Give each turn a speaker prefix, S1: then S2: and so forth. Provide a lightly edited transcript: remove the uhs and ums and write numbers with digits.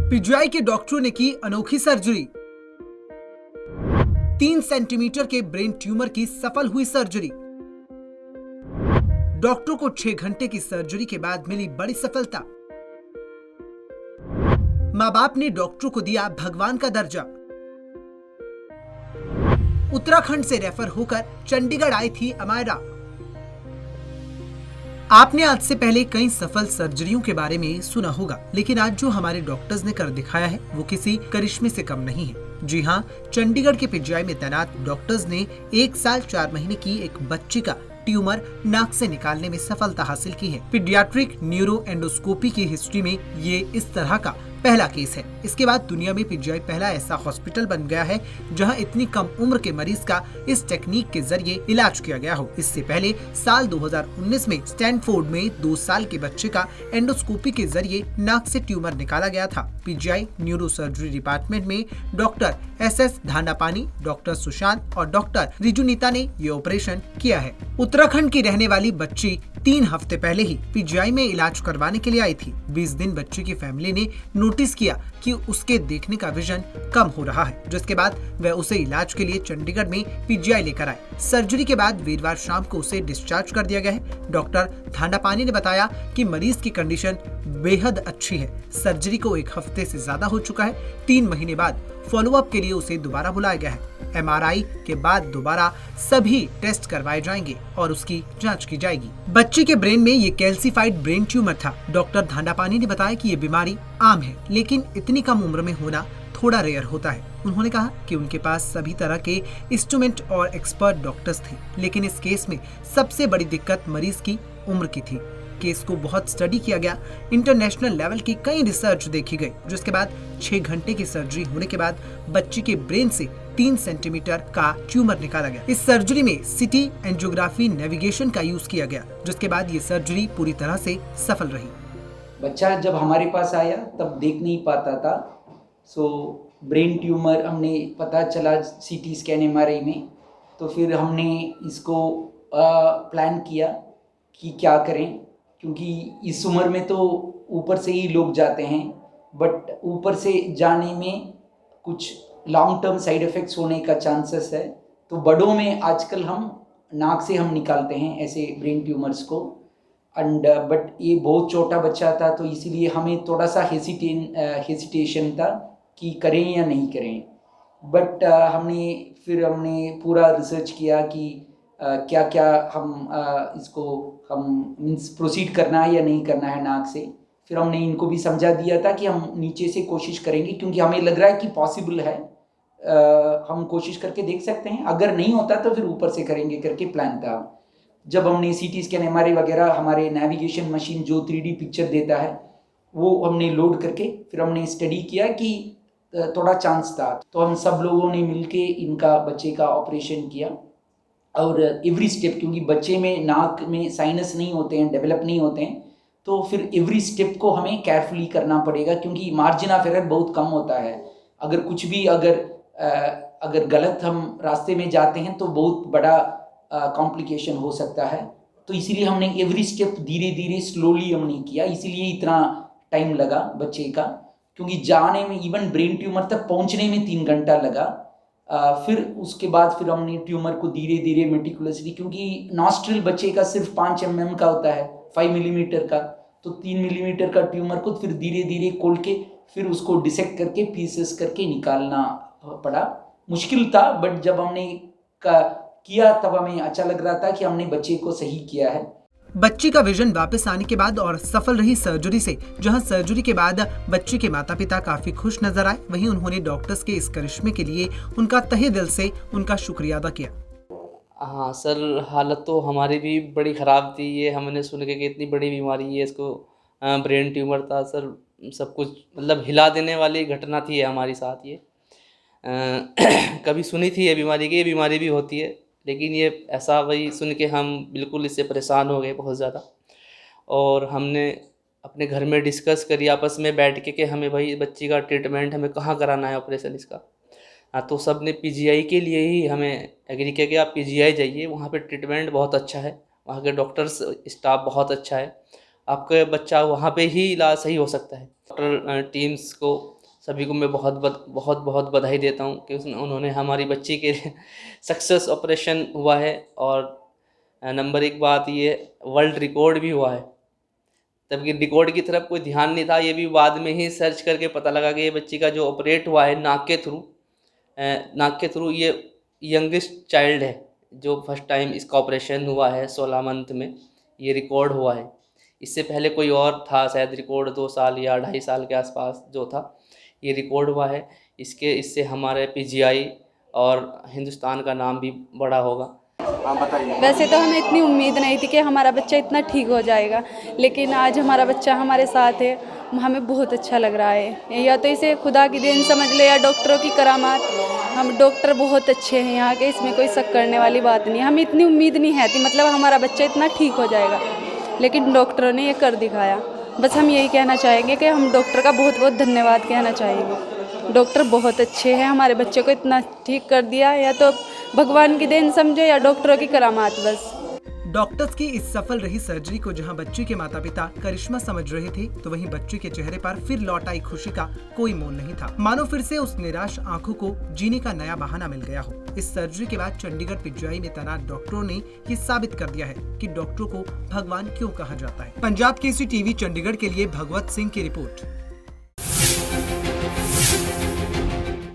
S1: PGI के डॉक्टरों ने की अनोखी सर्जरी। 3 सेंटीमीटर के ब्रेन ट्यूमर की सफल हुई सर्जरी। डॉक्टरों को 6 घंटे की सर्जरी के बाद मिली बड़ी सफलता। मां बाप ने डॉक्टरों को दिया भगवान का दर्जा। उत्तराखंड से रेफर होकर चंडीगढ़ आई थी अमायरा। आपने आज से पहले कई सफल सर्जरियों के बारे में सुना होगा, लेकिन आज जो हमारे डॉक्टर्स ने कर दिखाया है वो किसी करिश्मे से कम नहीं है। जी हाँ, चंडीगढ़ के पीजीआई में तैनात डॉक्टर्स ने 1 साल 4 महीने की एक बच्ची का ट्यूमर नाक से निकालने में सफलता हासिल की है। पीडियाट्रिक न्यूरो एंडोस्कोपी की हिस्ट्री में ये इस तरह का पहला केस है। इसके बाद दुनिया में पीजीआई पहला ऐसा हॉस्पिटल बन गया है जहां इतनी कम उम्र के मरीज का इस टेक्निक के जरिए इलाज किया गया हो। इससे पहले साल 2019 में स्टैनफोर्ड में 2 साल के बच्चे का एंडोस्कोपी के जरिए नाक से ट्यूमर निकाला गया था। पीजीआई न्यूरो सर्जरी डिपार्टमेंट में डॉक्टर SS धांडापानी, डॉक्टर सुशांत और डॉक्टर रिजुनीता ने ये ऑपरेशन किया है। उत्तराखंड की रहने वाली बच्ची 3 हफ्ते पहले ही पीजीआई में इलाज करवाने के लिए आई थी। 20 दिन बच्ची की फैमिली ने नोटिस किया कि उसके देखने का विजन कम हो रहा है, जिसके बाद वह उसे इलाज के लिए चंडीगढ़ में पीजीआई लेकर आए। सर्जरी के बाद वीरवार शाम को उसे डिस्चार्ज कर दिया गया है। डॉक्टर धांडापानी ने बताया कि मरीज की कंडीशन बेहद अच्छी है। सर्जरी को 1 हफ्ते से ज्यादा हो चुका है। 3 महीने बाद फॉलोअप के लिए उसे दोबारा बुलाया गया है। MRI के बाद दोबारा सभी टेस्ट करवाए जाएंगे और उसकी जांच की जाएगी। बच्ची के ब्रेन में ये कैल्सीफाइड ब्रेन ट्यूमर था। डॉक्टर धांडापानी ने बताया कि ये बीमारी आम है, लेकिन इतनी कम उम्र में होना थोड़ा रेयर होता है। उन्होंने कहा कि उनके पास सभी तरह के इंस्ट्रूमेंट और एक्सपर्ट डॉक्टर्स थे, लेकिन इस केस में सबसे बड़ी दिक्कत मरीज की उम्र की थी। केस को बहुत स्टडी किया गया, इंटरनेशनल लेवल की कई रिसर्च देखी गई, जिसके बाद 6 घंटे की सर्जरी होने के बाद बच्ची के ब्रेन से 3 सेंटीमीटर का ट्यूमर निकाला गया। इस सर्जरी में सिटी एंजियोग्राफी नेविगेशन का यूज किया गया, जिसके बाद ये सर्जरी पूरी तरह से सफल रही।
S2: बच्चा जब हमारे पास आया तब देख नहीं पाता था, ब्रेन ट्यूमर हमने पता चला CT स्कैन MRI में। तो फिर हमने इसको प्लान किया कि क्या करें, क्योंकि इस उम्र में तो ऊपर से ही लोग जाते हैं, बट ऊपर से जाने में कुछ लॉन्ग टर्म साइड इफ़ेक्ट्स होने का चांसेस है। तो बड़ों में आजकल हम नाक से हम निकालते हैं ऐसे ब्रेन ट्यूमर्स को, एंड बट ये बहुत छोटा बच्चा था, तो इसीलिए हमें थोड़ा सा हेसिटेशन था कि करें या नहीं करें। बट हमने पूरा रिसर्च किया कि क्या क्या हम इसको हम मीन्स प्रोसीड करना है या नहीं करना है नाक से। फिर हमने इनको भी समझा दिया था कि हम नीचे से कोशिश करेंगे, क्योंकि हमें लग रहा है कि पॉसिबल है, हम कोशिश करके देख सकते हैं, अगर नहीं होता तो फिर ऊपर से करेंगे करके प्लान था। जब हमने CT स्कैन MRI वगैरह हमारे नेविगेशन मशीन जो 3D पिक्चर देता है वो हमने लोड करके फिर हमने स्टडी किया कि थोड़ा चांस था, तो हम सब लोगों ने मिलके इनका बच्चे का ऑपरेशन किया। और एवरी स्टेप, क्योंकि बच्चे में नाक में साइनस नहीं होते हैं, डेवलप नहीं होते हैं, तो फिर एवरी स्टेप को हमें केयरफुली करना पड़ेगा, क्योंकि मार्जिन ऑफ एरर बहुत कम होता है। अगर कुछ भी अगर गलत हम रास्ते में जाते हैं तो बहुत बड़ा कॉम्प्लिकेशन हो सकता है। तो इसीलिए हमने एवरी स्टेप धीरे धीरे स्लोली हमने किया, इसीलिए इतना टाइम लगा बच्चे का, क्योंकि जाने में इवन ब्रेन ट्यूमर तक पहुंचने में 3 घंटा लगा। फिर उसके बाद फिर हमने ट्यूमर को धीरे धीरे मेटिकुलसली, क्योंकि नॉस्ट्रिल बच्चे का सिर्फ 5 mm का होता है, 5 मिलीमीटर का, तो 3 मिलीमीटर का ट्यूमर को फिर धीरे धीरे खोल के फिर उसको डिसेक्ट करके पीसेस करके निकालना पड़ा। मुश्किल था, बट जब हमने किया तब हमें अच्छा लग रहा था कि हमने बच्चे को सही किया है।
S1: बच्ची का विजन वापस आने के बाद और सफल रही सर्जरी से, जहां सर्जरी के बाद बच्ची के माता पिता काफी खुश नजर आए, वहीं उन्होंने डॉक्टर्स के इस करिश्मे के लिए उनका तहे दिल से उनका शुक्रिया अदा किया।
S3: हाँ सर, हालत तो हमारी भी बड़ी ख़राब थी। ये हमने सुन के कि इतनी बड़ी बीमारी है, इसको ब्रेन ट्यूमर था सर। सब कुछ मतलब हिला देने वाली घटना थी हमारे साथ ये। कभी सुनी थी ये बीमारी भी होती है, लेकिन ये ऐसा वही सुन के हम बिल्कुल इससे परेशान हो गए बहुत ज़्यादा। और हमने अपने घर में डिस्कस करी आपस में बैठ के कि हमें भाई बच्ची का ट्रीटमेंट हमें कहाँ कराना है ऑपरेशन इसका। हाँ, तो सब ने पीजीआई के लिए ही हमें एग्री किया कि आप पीजीआई जाइए, वहाँ पे ट्रीटमेंट बहुत अच्छा है, वहाँ के डॉक्टर्स स्टाफ बहुत अच्छा है। आपका बच्चा वहाँ पे ही इलाज सही हो सकता है। डॉक्टर टीम्स को सभी को मैं बहुत बधाई देता हूँ कि उन्होंने हमारी बच्ची के सक्सेस ऑपरेशन हुआ है। और नंबर एक बात ये वर्ल्ड रिकॉर्ड भी हुआ है, तबकि रिकॉर्ड की तरफ कोई ध्यान नहीं था। ये भी बाद में ही सर्च करके पता लगा कि ये बच्ची का जो ऑपरेट हुआ है नाक के थ्रू ये यंगेस्ट चाइल्ड है जो फर्स्ट टाइम इसका ऑपरेशन हुआ है 16 मंथ में, ये रिकॉर्ड हुआ है। इससे पहले कोई और था शायद रिकॉर्ड 2 साल या 2.5 साल के आसपास जो था, ये रिकॉर्ड हुआ है। इससे हमारे PGI और हिंदुस्तान का नाम भी बड़ा होगा।
S4: वैसे तो हमें इतनी उम्मीद नहीं थी कि हमारा बच्चा इतना ठीक हो जाएगा, लेकिन आज हमारा बच्चा हमारे साथ है, हमें बहुत अच्छा लग रहा है। या तो इसे खुदा की देन समझ ले या डॉक्टरों की करामात। हम डॉक्टर बहुत अच्छे हैं यहाँ के, इसमें कोई शक करने वाली बात नहीं। हमें इतनी उम्मीद नहीं है थी मतलब हमारा बच्चा इतना ठीक हो जाएगा, लेकिन डॉक्टरों ने ये कर दिखाया। बस हम यही कहना चाहेंगे कि हम डॉक्टर का बहुत बहुत धन्यवाद कहना चाहेंगे। डॉक्टर बहुत अच्छे हैं, हमारे बच्चे को इतना ठीक कर दिया। या तो भगवान की देन समझे या डॉक्टरों की करामात। बस
S1: डॉक्टर्स की इस सफल रही सर्जरी को जहां बच्चे के माता पिता करिश्मा समझ रहे थे, तो वहीं बच्चे के चेहरे पर फिर लौट आई खुशी का कोई मोल नहीं था। मानो फिर से उस निराश आंखों को जीने का नया बहाना मिल गया हो। इस सर्जरी के बाद चंडीगढ़ PGI में तैनात डॉक्टरों ने ये साबित कर दिया है कि डॉक्टरों को भगवान क्यों कहा जाता है। पंजाब केसरी TV चंडीगढ़ के लिए भगवत सिंह की रिपोर्ट।